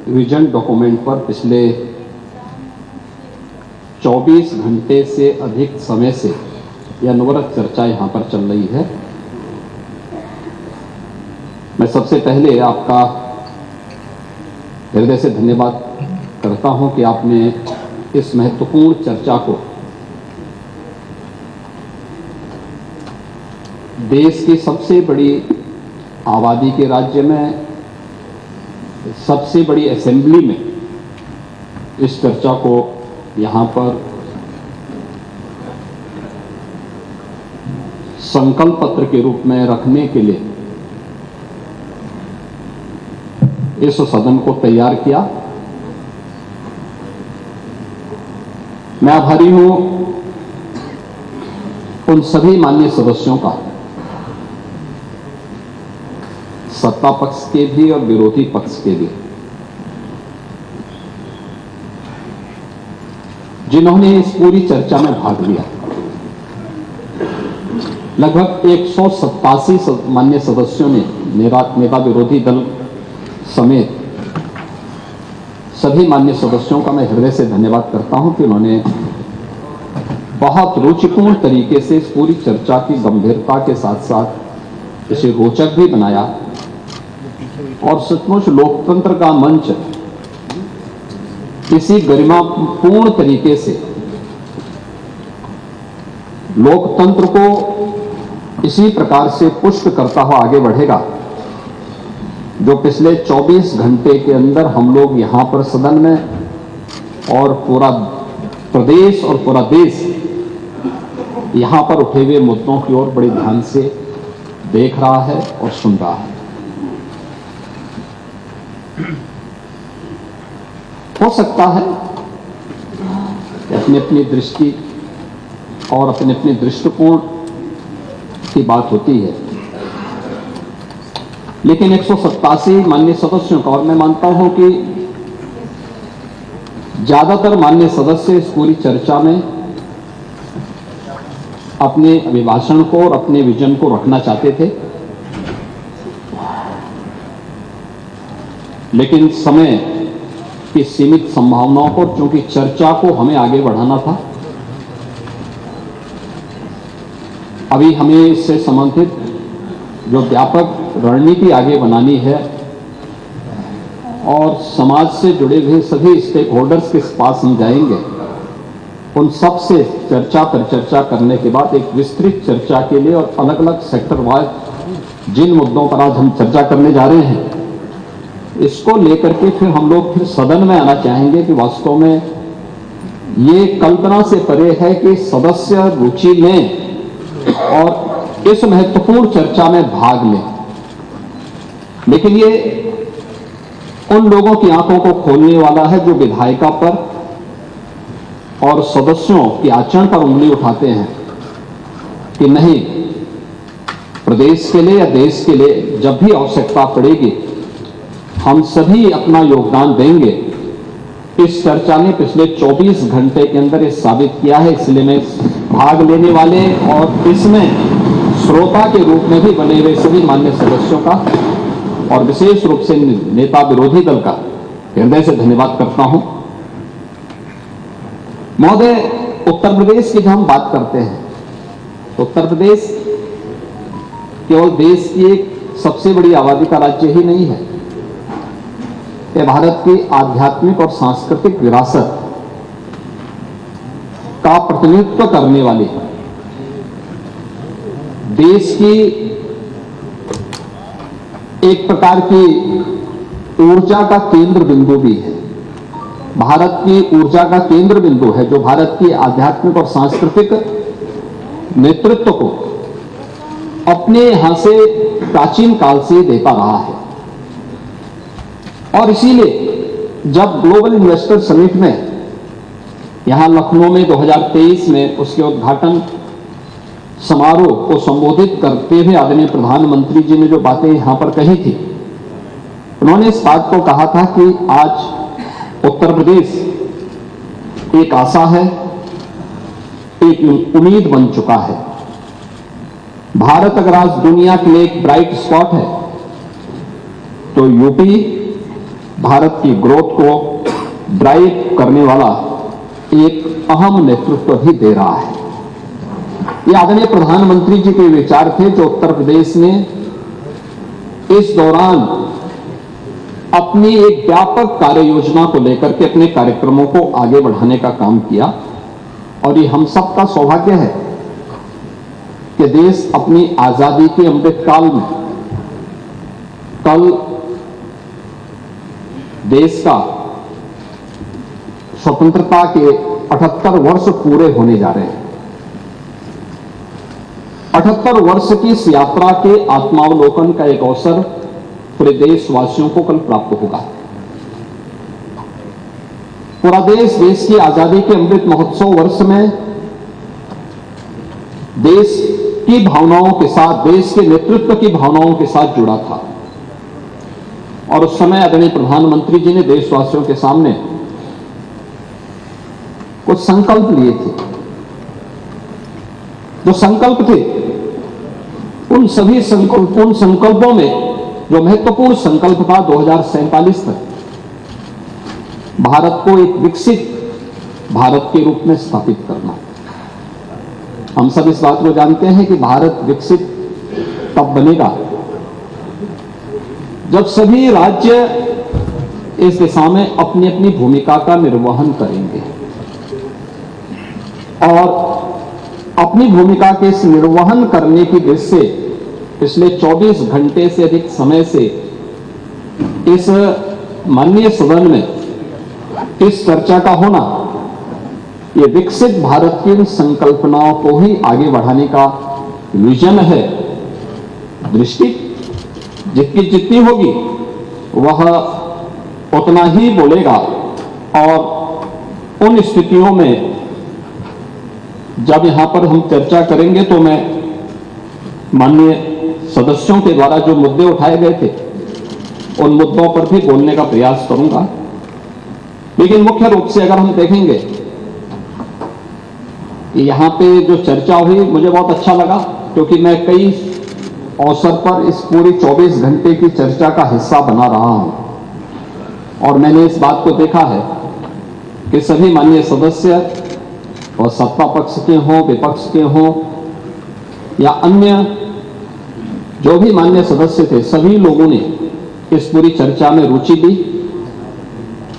Vision document पर पिछले 24 घंटे से अधिक समय से यह अनवरत चर्चा यहाँ पर चल रही है। मैं सबसे पहले आपका हृदय से धन्यवाद करता हूँ कि आपने इस महत्वपूर्ण चर्चा को देश की सबसे बड़ी आबादी के राज्य में, सबसे बड़ी असेंबली में इस चर्चा को यहाँ पर संकल्प पत्र के रूप में रखने के लिए इस सदन को तैयार किया। मैं आभारी हूं उन सभी माननीय सदस्यों का, सत्ता पक्ष के भी और विरोधी पक्ष के भी, जिन्होंने इस पूरी चर्चा में भाग लिया। लगभग 187 माननीय सदस्यों ने नेता विरोधी दल समेत सभी माननीय सदस्यों का मैं हृदय से धन्यवाद करता हूं कि उन्होंने बहुत रुचिपूर्ण तरीके से इस पूरी चर्चा की गंभीरता के साथ साथ इसे रोचक भी बनाया और सचमुच लोकतंत्र का मंच इसी गरिमापूर्ण तरीके से लोकतंत्र को इसी प्रकार से पुष्ट करता हुआ आगे बढ़ेगा जो पिछले 24 घंटे के अंदर हम लोग यहां पर सदन में और पूरा प्रदेश और पूरा देश यहां पर उठे हुए मुद्दों की ओर बड़े ध्यान से देख रहा है और सुन रहा है। हो सकता है कि अपनी अपनी दृष्टि और अपने अपने दृष्टिकोण की बात होती है, लेकिन 187 माननीय सदस्यों का, और मैं मानता हूं कि ज्यादातर माननीय सदस्य इस पूरी चर्चा में अपने अभिभाषण को और अपने विजन को रखना चाहते थे, लेकिन समय की सीमित संभावनाओं को, चूंकि चर्चा को हमें आगे बढ़ाना था, अभी हमें इससे संबंधित जो व्यापक रणनीति आगे बनानी है और समाज से जुड़े हुए सभी स्टेक होल्डर्स के पास हम जाएंगे, उन सब से चर्चा पर चर्चा करने के बाद एक विस्तृत चर्चा के लिए और अलग अलग सेक्टर वाइज जिन मुद्दों पर आज हम चर्चा करने जा रहे हैं, इसको लेकर के फिर हम लोग फिर सदन में आना चाहेंगे कि वास्तव में ये कल्पना से परे है कि सदस्य रुचि लें और इस महत्वपूर्ण चर्चा में भाग लें, लेकिन ये उन लोगों की आंखों को खोलने वाला है जो विधायिका पर और सदस्यों के आचरण पर उंगली उठाते हैं कि नहीं, प्रदेश के लिए या देश के लिए जब भी आवश्यकता पड़ेगी हम सभी अपना योगदान देंगे। इस चर्चा ने पिछले 24 घंटे के अंदर ये साबित किया है, इसलिए मैं भाग लेने वाले और इसमें श्रोता के रूप में भी बने हुए सभी माननीय सदस्यों का और विशेष रूप से नेता विरोधी दल का हृदय से धन्यवाद करता हूं। महोदय, उत्तर प्रदेश की जब हम बात करते हैं तो उत्तर प्रदेश केवल देश की एक सबसे बड़ी आबादी का राज्य ही नहीं है, यह भारत की आध्यात्मिक और सांस्कृतिक विरासत का प्रतिनिधित्व करने वाली देश की एक प्रकार की ऊर्जा का केंद्र बिंदु भी है। भारत की ऊर्जा का केंद्र बिंदु है जो भारत की आध्यात्मिक और सांस्कृतिक नेतृत्व को अपने यहां से प्राचीन काल से देता रहा है। और इसीलिए जब ग्लोबल इन्वेस्टर समिट में यहां लखनऊ में 2023 में उसके उद्घाटन समारोह को संबोधित करते हुए आदरणीय प्रधानमंत्री जी ने जो बातें यहां पर कही थी, उन्होंने इस बात को कहा था कि आज उत्तर प्रदेश एक आशा है, एक उम्मीद बन चुका है। भारत अगर आज दुनिया के लिए एक ब्राइट स्पॉट है तो यूपी भारत की ग्रोथ को ड्राइव करने वाला एक अहम नेतृत्व भी दे रहा है। ये आदरणीय प्रधानमंत्री जी के विचार थे जो उत्तर प्रदेश ने इस दौरान अपनी एक व्यापक कार्य योजना को लेकर के अपने कार्यक्रमों को आगे बढ़ाने का काम किया। और ये हम सबका सौभाग्य है कि देश अपनी आजादी के अमृत काल में कल देश का स्वतंत्रता के 78 वर्ष पूरे होने जा रहे हैं। 78 वर्ष की इस यात्रा के आत्मावलोकन का एक अवसर पूरे देशवासियों को कल प्राप्त होगा। पूरा देश की आजादी के अमृत महोत्सव वर्ष में देश की भावनाओं के साथ, देश के नेतृत्व की भावनाओं के साथ जुड़ा था। और उस समय आदरणीय प्रधानमंत्री जी ने देशवासियों के सामने कुछ संकल्प लिए थे। जो संकल्प थे उन संकल्पों में जो महत्वपूर्ण संकल्प था 2047 तक भारत को एक विकसित भारत के रूप में स्थापित करना। हम सब इस बात को जानते हैं कि भारत विकसित तब बनेगा जब सभी राज्य इस दिशा में अपनी अपनी भूमिका का निर्वहन करेंगे। और अपनी भूमिका के इस निर्वहन करने की दृष्टि से पिछले 24 घंटे से अधिक समय से इस माननीय सदन में इस चर्चा का होना, ये विकसित भारत की संकल्पनाओं को ही आगे बढ़ाने का विजन है। दृष्टि जितनी होगी वह उतना ही बोलेगा। और उन स्थितियों में जब यहां पर हम चर्चा करेंगे तो मैं माननीय सदस्यों के द्वारा जो मुद्दे उठाए गए थे उन मुद्दों पर भी बोलने का प्रयास करूंगा। लेकिन मुख्य रूप से अगर हम देखेंगे कि यहां पे जो चर्चा हुई मुझे बहुत अच्छा लगा, क्योंकि मैं कई अवसर पर इस पूरी 24 घंटे की चर्चा का हिस्सा बना रहा हूं। और मैंने इस बात को देखा है कि सभी माननीय सदस्य और सत्ता पक्ष के हों, विपक्ष के हों या अन्य जो भी माननीय सदस्य थे, सभी लोगों ने इस पूरी चर्चा में रुचि ली।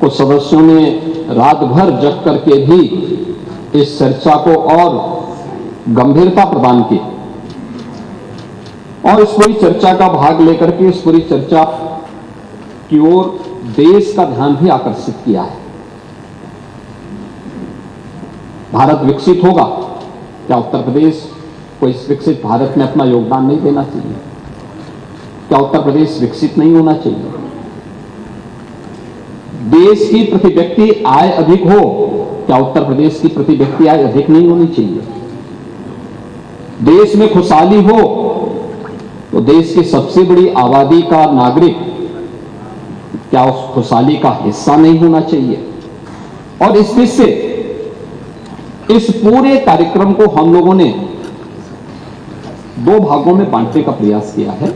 कुछ सदस्यों ने रात भर जग करके भी इस चर्चा को और गंभीरता प्रदान की और इस पूरी चर्चा का भाग लेकर के इस पूरी चर्चा की ओर देश का ध्यान भी आकर्षित किया है। भारत विकसित होगा, क्या उत्तर प्रदेश को इस विकसित भारत में अपना योगदान नहीं देना चाहिए? क्या उत्तर प्रदेश विकसित नहीं होना चाहिए? देश की प्रति व्यक्ति आय अधिक हो, क्या उत्तर प्रदेश की प्रति व्यक्ति आय अधिक नहीं होनी चाहिए? देश में खुशहाली हो तो देश की सबसे बड़ी आबादी का नागरिक क्या उस खुशहाली का हिस्सा नहीं होना चाहिए? और इस दृष्टि से इस पूरे कार्यक्रम को हम लोगों ने दो भागों में बांटने का प्रयास किया है।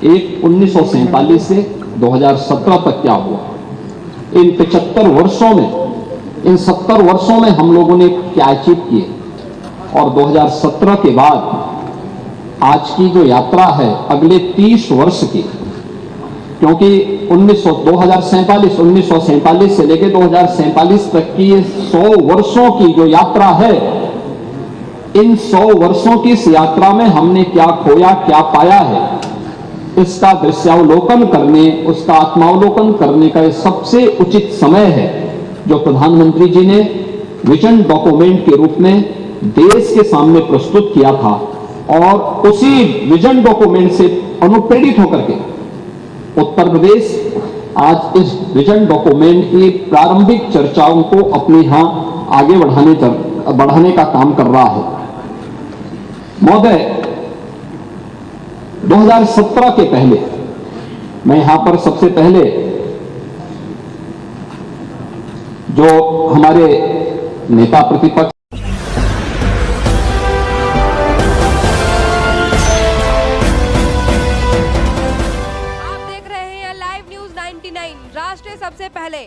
एक 1947 से 2017 तक क्या हुआ, इन 75 वर्षों में, इन 70 वर्षों में हम लोगों ने क्या अचीव किए, और 2017 के बाद आज की जो यात्रा है अगले 30 वर्ष की, क्योंकि 1947 से लेकर 2047 तक की 100 वर्षों की जो यात्रा है, इन 100 वर्षों की इस यात्रा में हमने क्या खोया, क्या पाया है, इसका दृश्यावलोकन करने, उसका आत्मावलोकन करने का ये सबसे उचित समय है जो प्रधानमंत्री जी ने विजन डॉक्यूमेंट के रूप में देश के सामने प्रस्तुत किया था। और उसी विजन डॉक्यूमेंट से अनुप्रेरित होकर के उत्तर प्रदेश आज इस विजन डॉक्यूमेंट की प्रारंभिक चर्चाओं को अपने यहां आगे बढ़ाने का काम कर रहा है। महोदय, 2017 के पहले मैं यहां पर सबसे पहले जो हमारे नेता प्रतिपक्ष आप देख रहे हैं लाइव न्यूज 19 99 राष्ट्र सबसे पहले।